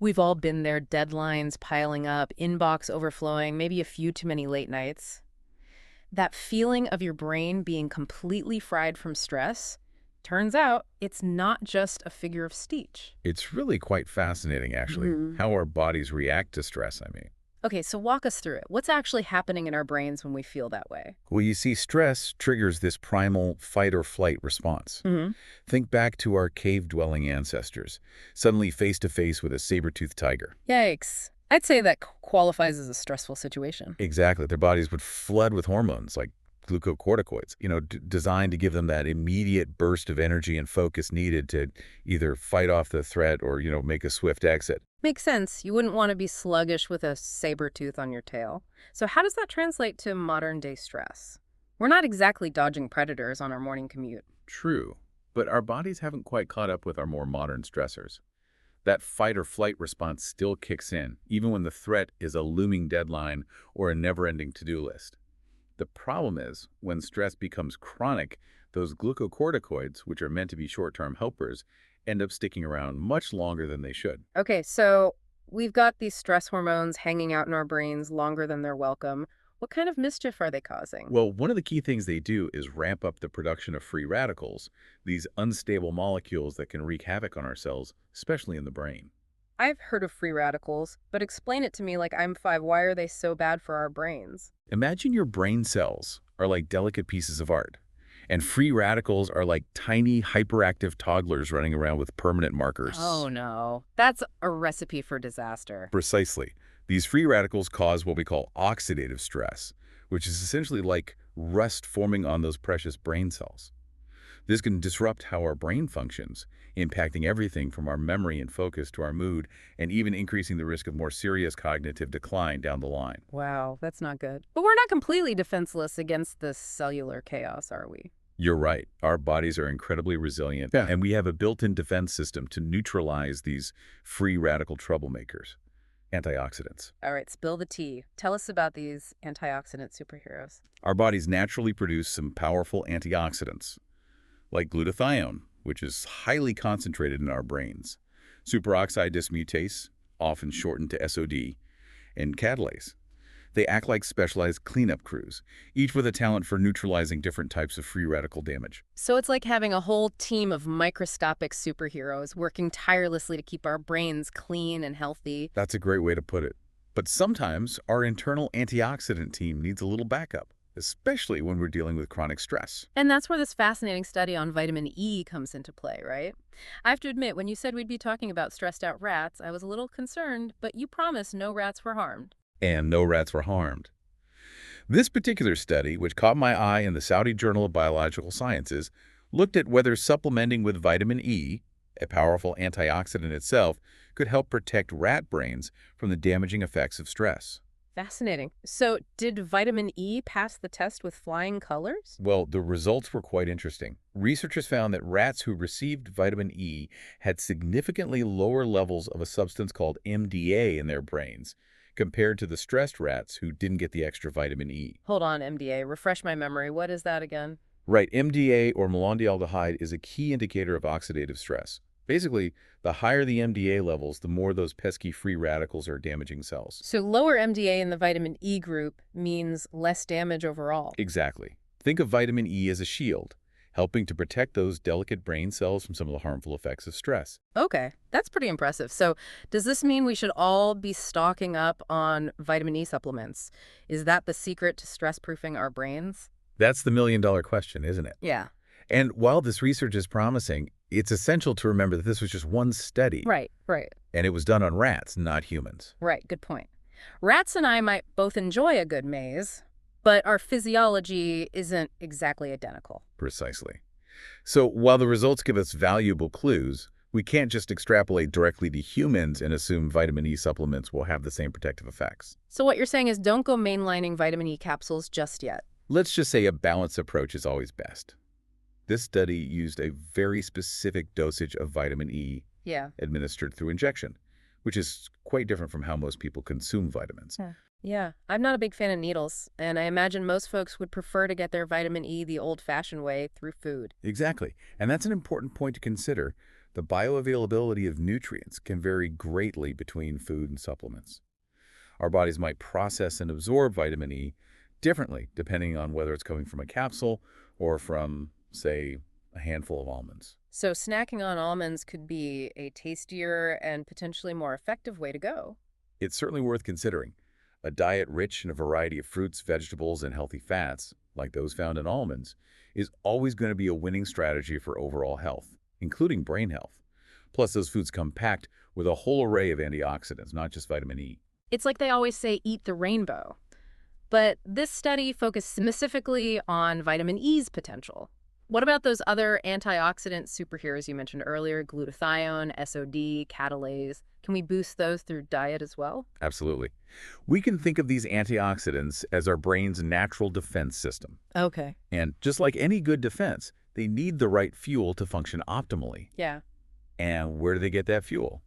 We've all been there, deadlines piling up, inbox overflowing, maybe a few too many late nights. That feeling of your brain being completely fried from stress, turns out it's not just a figure of speech. It's really quite fascinating, actually, how our bodies react to stress, I mean. Okay, so walk us through it. What's actually happening in our brains when we feel that way? Well, you see, stress triggers this primal fight-or-flight response. Think back to our cave-dwelling ancestors, suddenly face-to-face with a saber-toothed tiger. Yikes. I'd say that qualifies as a stressful situation. Exactly. Their bodies would flood with hormones like glucocorticoids, designed to give them that immediate burst of energy and focus needed to either fight off the threat or, make a swift exit. Makes sense. You wouldn't want to be sluggish with a saber tooth on your tail. So how does that translate to modern-day stress? We're not exactly dodging predators on our morning commute. True, but our bodies haven't quite caught up with our more modern stressors. That fight-or-flight response still kicks in, even when the threat is a looming deadline or a never-ending to-do list. The problem is, when stress becomes chronic, those glucocorticoids, which are meant to be short-term helpers, end up sticking around much longer than they should. Okay, so we've got these stress hormones hanging out in our brains longer than they're welcome. What kind of mischief are they causing? Well, one of the key things they do is ramp up the production of free radicals, these unstable molecules that can wreak havoc on our cells, especially in the brain. I've heard of free radicals, but explain it to me like I'm five. Why are they so bad for our brains? Imagine your brain cells are like delicate pieces of art, and free radicals are like tiny hyperactive toddlers running around with permanent markers. Oh no, that's a recipe for disaster. Precisely. These free radicals cause what we call oxidative stress, which is essentially like rust forming on those precious brain cells. This can disrupt how our brain functions, impacting everything from our memory and focus to our mood, and even increasing the risk of more serious cognitive decline down the line. Wow, that's not good. But we're not completely defenseless against this cellular chaos, are we? You're right. Our bodies are incredibly resilient, and we have a built-in defense system to neutralize these free radical troublemakers. Antioxidants. All right, spill the tea. Tell us about these antioxidant superheroes. Our bodies naturally produce some powerful antioxidants, like glutathione, which is highly concentrated in our brains, superoxide dismutase, often shortened to SOD, and catalase. They act like specialized cleanup crews, each with a talent for neutralizing different types of free radical damage. So it's like having a whole team of microscopic superheroes working tirelessly to keep our brains clean and healthy. That's a great way to put it. But sometimes our internal antioxidant team needs a little backup, especially when we're dealing with chronic stress. And that's where this fascinating study on vitamin E comes into play, right? I have to admit, when you said we'd be talking about stressed out rats, I was a little concerned, but you promised no rats were harmed. And no rats were harmed. This particular study, which caught my eye in the Saudi Journal of Biological Sciences, looked at whether supplementing with vitamin E, a powerful antioxidant itself, could help protect rat brains from the damaging effects of stress. Fascinating. So did vitamin E pass the test with flying colors? Well, the results were quite interesting. Researchers found that rats who received vitamin E had significantly lower levels of a substance called MDA in their brains, compared to the stressed rats who didn't get the extra vitamin E. Hold on, MDA. Refresh my memory. What is that again? Right, MDA, or malondialdehyde, is a key indicator of oxidative stress. Basically, the higher the MDA levels, the more those pesky free radicals are damaging cells. So lower MDA in the vitamin E group means less damage overall. Exactly. Think of vitamin E as a shield, helping to protect those delicate brain cells from some of the harmful effects of stress. Okay, that's pretty impressive. So does this mean we should all be stocking up on vitamin E supplements? Is that the secret to stress-proofing our brains? That's the million-dollar question, isn't it? Yeah. And while this research is promising, it's essential to remember that this was just one study. Right. And it was done on rats, not humans. Right, good point. Rats and I might both enjoy a good maze, but our physiology isn't exactly identical. Precisely. So while the results give us valuable clues, we can't just extrapolate directly to humans and assume vitamin E supplements will have the same protective effects. So what you're saying is don't go mainlining vitamin E capsules just yet. Let's just say a balanced approach is always best. This study used a very specific dosage of vitamin E administered through injection, which is quite different from how most people consume vitamins. Yeah, I'm not a big fan of needles, and I imagine most folks would prefer to get their vitamin E the old-fashioned way through food. Exactly. And that's an important point to consider. The bioavailability of nutrients can vary greatly between food and supplements. Our bodies might process and absorb vitamin E differently depending on whether it's coming from a capsule or from, say, a handful of almonds. So snacking on almonds could be a tastier and potentially more effective way to go. It's certainly worth considering. A diet rich in a variety of fruits, vegetables, and healthy fats, like those found in almonds, is always going to be a winning strategy for overall health, including brain health. Plus, those foods come packed with a whole array of antioxidants, not just vitamin E. It's like they always say, eat the rainbow. But this study focused specifically on vitamin E's potential. What about those other antioxidant superheroes you mentioned earlier, glutathione, SOD, catalase? Can we boost those through diet as well? Absolutely. We can think of these antioxidants as our brain's natural defense system. Okay. And just like any good defense, they need the right fuel to function optimally. Yeah. And where do they get that fuel?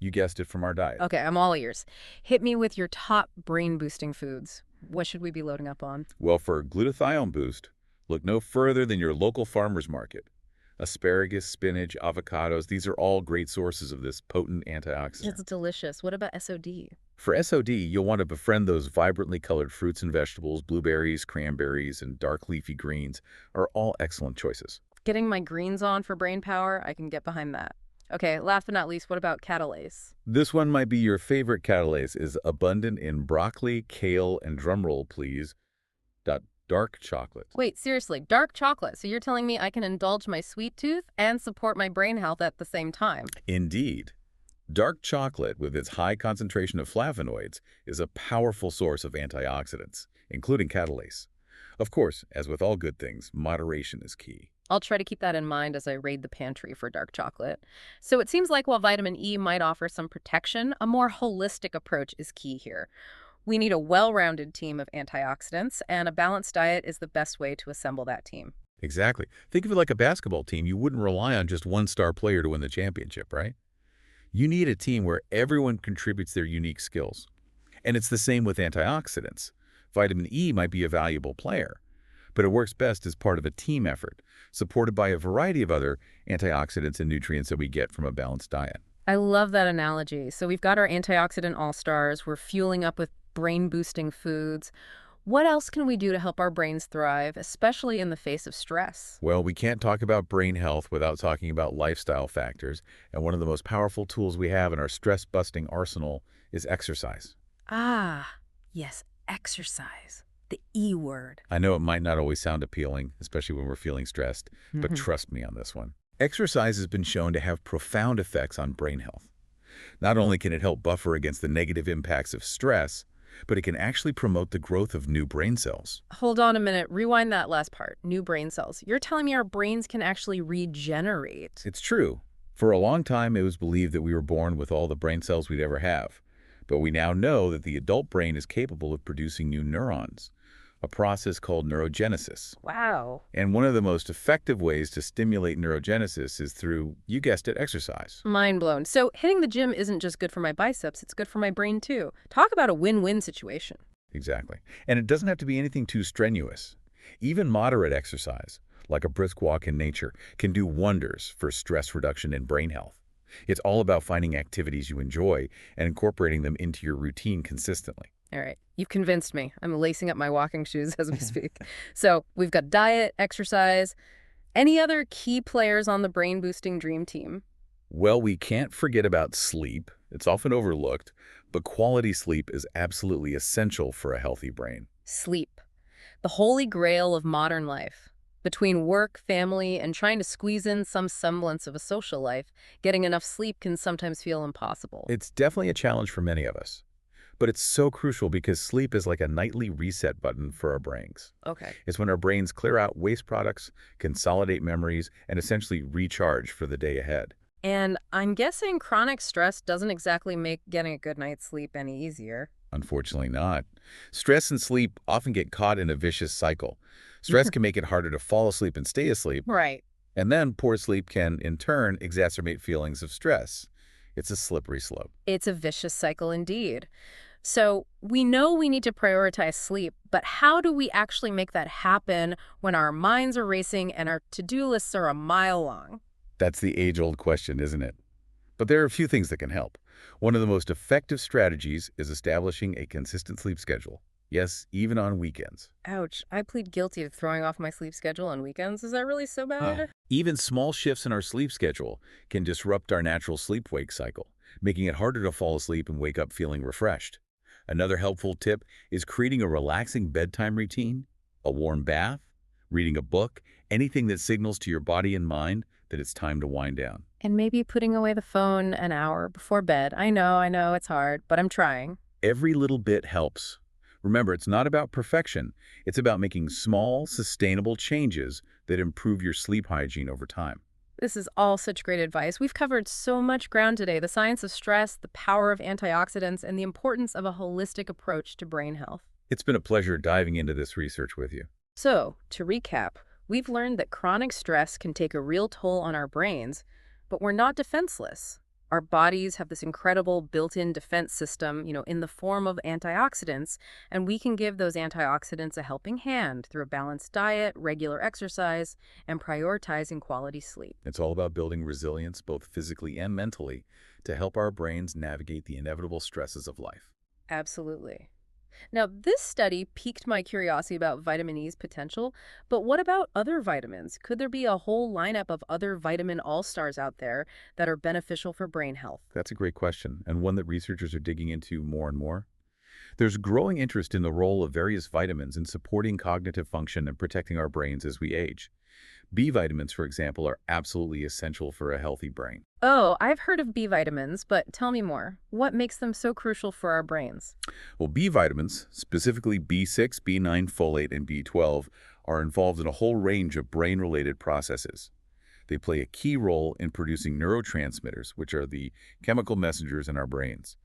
You guessed it, from our diet. Okay, I'm all ears. Hit me with your top brain-boosting foods. What should we be loading up on? Well, for a glutathione boost, look no further than your local farmer's market. Asparagus, spinach, avocados, these are all great sources of this potent antioxidant. It's delicious. What about SOD? For SOD, you'll want to befriend those vibrantly colored fruits and vegetables. Blueberries, cranberries, and dark leafy greens are all excellent choices. Getting my greens on for brain power, I can get behind that. Okay, last but not least, what about catalase? This one might be your favorite. Catalase is abundant in broccoli, kale, and drumroll, please, dark chocolate. Wait, seriously, dark chocolate. So you're telling me I can indulge my sweet tooth and support my brain health at the same time? Indeed. Dark chocolate, with its high concentration of flavonoids, is a powerful source of antioxidants, including catalase. Of course, as with all good things, moderation is key. I'll try to keep that in mind as I raid the pantry for dark chocolate. So it seems like while vitamin E might offer some protection, a more holistic approach is key here. We need a well-rounded team of antioxidants, and a balanced diet is the best way to assemble that team. Exactly. Think of it like a basketball team. You wouldn't rely on just one star player to win the championship, right? You need a team where everyone contributes their unique skills. And it's the same with antioxidants. Vitamin E might be a valuable player, but it works best as part of a team effort, supported by a variety of other antioxidants and nutrients that we get from a balanced diet. I love that analogy. So we've got our antioxidant all-stars. We're fueling up with brain-boosting foods. What else can we do to help our brains thrive, especially in the face of stress? Well, we can't talk about brain health without talking about lifestyle factors, and one of the most powerful tools we have in our stress-busting arsenal is exercise. Ah, yes, exercise. The E word. I know it might not always sound appealing, especially when we're feeling stressed, but trust me on this one. Exercise has been shown to have profound effects on brain health. Not only can it help buffer against the negative impacts of stress, but it can actually promote the growth of new brain cells. Hold on a minute. Rewind that last part. New brain cells. You're telling me our brains can actually regenerate? It's true. For a long time, it was believed that we were born with all the brain cells we'd ever have. But we now know that the adult brain is capable of producing new neurons, a process called neurogenesis. Wow. And one of the most effective ways to stimulate neurogenesis is through, you guessed it, exercise. Mind blown. So hitting the gym isn't just good for my biceps, it's good for my brain too. Talk about a win-win situation. Exactly. And it doesn't have to be anything too strenuous. Even moderate exercise, like a brisk walk in nature, can do wonders for stress reduction and brain health. It's all about finding activities you enjoy and incorporating them into your routine consistently. All right. You've convinced me. I'm lacing up my walking shoes as we speak. So we've got diet, exercise. Any other key players on the brain-boosting dream team? Well, we can't forget about sleep. It's often overlooked, but quality sleep is absolutely essential for a healthy brain. Sleep. The holy grail of modern life. Between work, family, and trying to squeeze in some semblance of a social life, getting enough sleep can sometimes feel impossible. It's definitely a challenge for many of us. But it's so crucial because sleep is like a nightly reset button for our brains. Okay. It's when our brains clear out waste products, consolidate memories, and essentially recharge for the day ahead. And I'm guessing chronic stress doesn't exactly make getting a good night's sleep any easier. Unfortunately not. Stress and sleep often get caught in a vicious cycle. Stress can make it harder to fall asleep and stay asleep. Right. And then poor sleep can, in turn, exacerbate feelings of stress. It's a slippery slope. It's a vicious cycle indeed. So we know we need to prioritize sleep, but how do we actually make that happen when our minds are racing and our to-do lists are a mile long? That's the age-old question, isn't it? But there are a few things that can help. One of the most effective strategies is establishing a consistent sleep schedule. Yes, even on weekends. Ouch, I plead guilty to throwing off my sleep schedule on weekends. Is that really so bad? Even small shifts in our sleep schedule can disrupt our natural sleep-wake cycle, making it harder to fall asleep and wake up feeling refreshed. Another helpful tip is creating a relaxing bedtime routine, a warm bath, reading a book, anything that signals to your body and mind that it's time to wind down. And maybe putting away the phone an hour before bed. I know, it's hard, but I'm trying. Every little bit helps. Remember, it's not about perfection. It's about making small, sustainable changes that improve your sleep hygiene over time. This is all such great advice. We've covered so much ground today: the science of stress, the power of antioxidants, and the importance of a holistic approach to brain health. It's been a pleasure diving into this research with you. So, to recap, we've learned that chronic stress can take a real toll on our brains, but we're not defenseless. Our bodies have this incredible built-in defense system, in the form of antioxidants, and we can give those antioxidants a helping hand through a balanced diet, regular exercise, and prioritizing quality sleep. It's all about building resilience, both physically and mentally, to help our brains navigate the inevitable stresses of life. Absolutely. Now, this study piqued my curiosity about vitamin E's potential, but what about other vitamins? Could there be a whole lineup of other vitamin all-stars out there that are beneficial for brain health? That's a great question, and one that researchers are digging into more and more. There's growing interest in the role of various vitamins in supporting cognitive function and protecting our brains as we age. B vitamins, for example, are absolutely essential for a healthy brain. Oh, I've heard of B vitamins, but tell me more. What makes them so crucial for our brains? Well, B vitamins, specifically B6, B9, folate, and B12, are involved in a whole range of brain-related processes. They play a key role in producing neurotransmitters, which are the chemical messengers in our brains.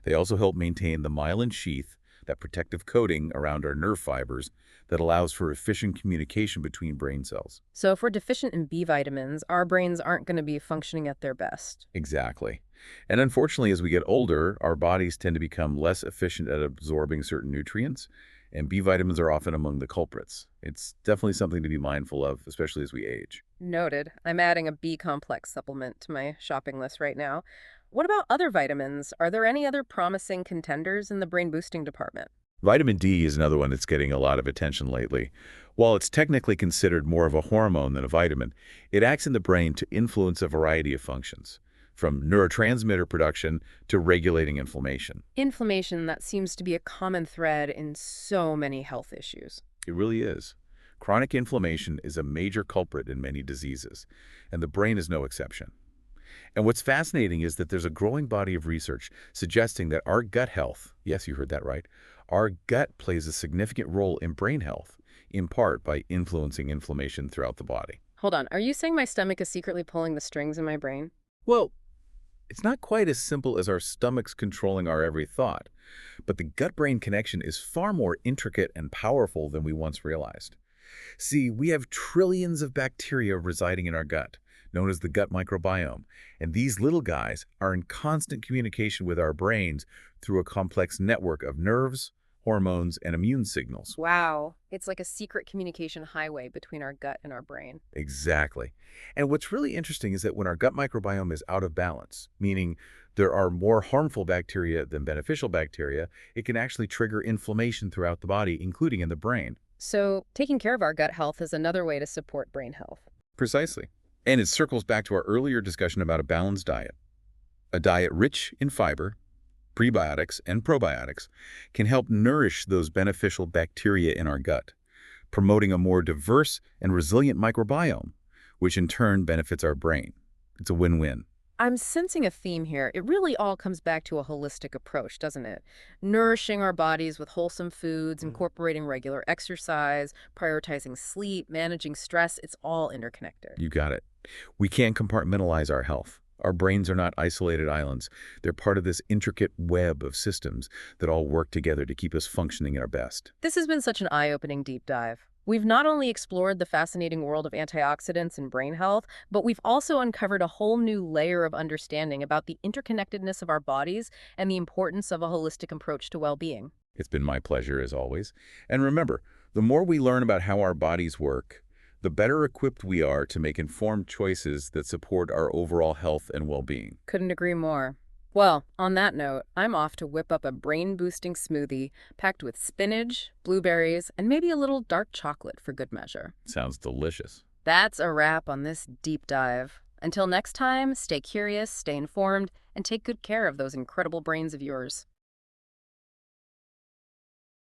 They also help maintain the myelin sheath, that protective coating around our nerve fibers that allows for efficient communication between brain cells. So if we're deficient in B vitamins, our brains aren't going to be functioning at their best. Exactly. And unfortunately, as we get older, our bodies tend to become less efficient at absorbing certain nutrients, and B vitamins are often among the culprits. It's definitely something to be mindful of, especially as we age. Noted. I'm adding a B complex supplement to my shopping list right now. What about other vitamins? Are there any other promising contenders in the brain boosting department? Vitamin D is another one that's getting a lot of attention lately. While it's technically considered more of a hormone than a vitamin, it acts in the brain to influence a variety of functions, from neurotransmitter production to regulating inflammation. Inflammation, that seems to be a common thread in so many health issues. It really is. Chronic inflammation is a major culprit in many diseases, and the brain is no exception. And what's fascinating is that there's a growing body of research suggesting that our gut health, yes, you heard that right, our gut plays a significant role in brain health, in part by influencing inflammation throughout the body. Hold on, are you saying my stomach is secretly pulling the strings in my brain? Well, it's not quite as simple as our stomachs controlling our every thought, but the gut-brain connection is far more intricate and powerful than we once realized. See, we have trillions of bacteria residing in our gut, known as the gut microbiome, and these little guys are in constant communication with our brains through a complex network of nerves, hormones, and immune signals. Wow, it's like a secret communication highway between our gut and our brain. Exactly. And what's really interesting is that when our gut microbiome is out of balance, meaning there are more harmful bacteria than beneficial bacteria, it can actually trigger inflammation throughout the body, including in the brain. So taking care of our gut health is another way to support brain health. Precisely. And it circles back to our earlier discussion about a balanced diet. A diet rich in fiber, prebiotics, and probiotics can help nourish those beneficial bacteria in our gut, promoting a more diverse and resilient microbiome, which in turn benefits our brain. It's a win-win. I'm sensing a theme here. It really all comes back to a holistic approach, doesn't it? Nourishing our bodies with wholesome foods, incorporating regular exercise, prioritizing sleep, managing stress, it's all interconnected. You got it. We can't compartmentalize our health. Our brains are not isolated islands. They're part of this intricate web of systems that all work together to keep us functioning at our best. This has been such an eye-opening deep dive. We've not only explored the fascinating world of antioxidants and brain health, but we've also uncovered a whole new layer of understanding about the interconnectedness of our bodies and the importance of a holistic approach to well-being. It's been my pleasure, as always. And remember, the more we learn about how our bodies work, the better equipped we are to make informed choices that support our overall health and well-being. Couldn't agree more. Well, on that note, I'm off to whip up a brain-boosting smoothie packed with spinach, blueberries, and maybe a little dark chocolate for good measure. Sounds delicious. That's a wrap on this deep dive. Until next time, stay curious, stay informed, and take good care of those incredible brains of yours.